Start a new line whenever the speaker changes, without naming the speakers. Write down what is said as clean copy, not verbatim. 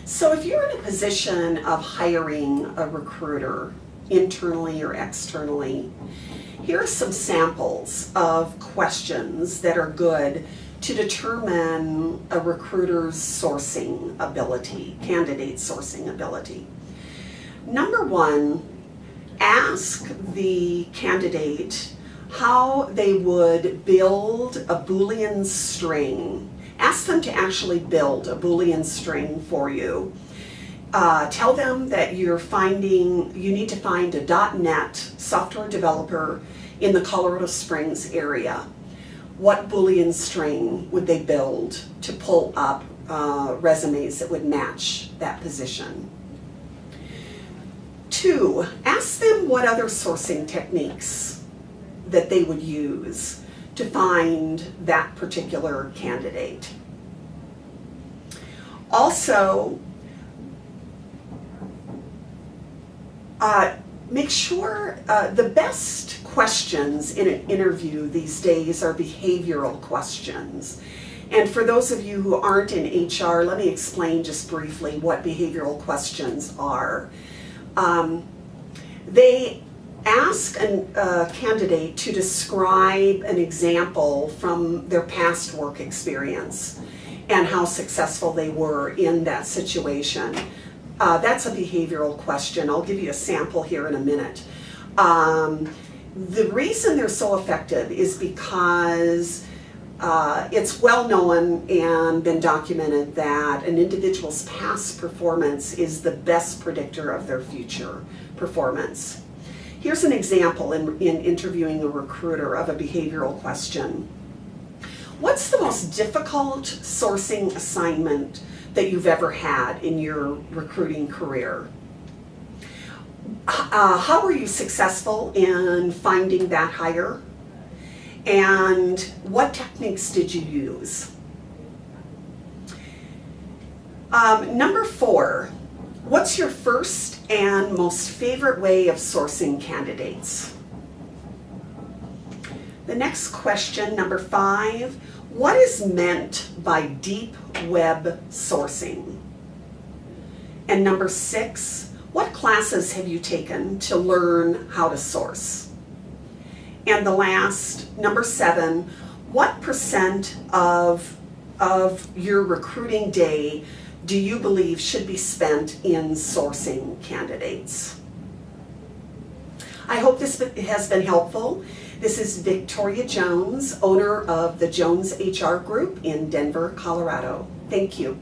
So if you're in a position of hiring a recruiter, internally or externally, here are some samples of questions that are good to determine a recruiter's sourcing ability, candidate sourcing ability. Number one, ask the candidate how they would build a Boolean string. Ask them to actually build a Boolean string for you. Tell them that you need to find a .NET software developer in the Colorado Springs area. What Boolean string would they build to pull up resumes that would match that position? 2, ask them what other sourcing techniques that they would use to find that particular candidate. Also, make sure the best questions in an interview these days are behavioral questions. And for those of you who aren't in HR, let me explain just briefly what behavioral questions are. They ask a candidate to describe an example from their past work experience and how successful they were in that situation. That's a behavioral question. I'll give you a sample here in a minute. The reason they're so effective is because it's well known and been documented that an individual's past performance is the best predictor of their future performance. Here's an example in interviewing a recruiter of a behavioral question. What's the most difficult sourcing assignment that you've ever had in your recruiting career? How were you successful in finding that hire? And what techniques did you use? Number 4, what's your first and most favorite way of sourcing candidates? The next question, number 5, what is meant by deep web sourcing? And number 6, what classes have you taken to learn how to source? And the last, number 7, what percent of your recruiting day do you believe should be spent in sourcing candidates? I hope this has been helpful. This is Victoria Jones, owner of the Jones HR Group in Denver, Colorado. Thank you.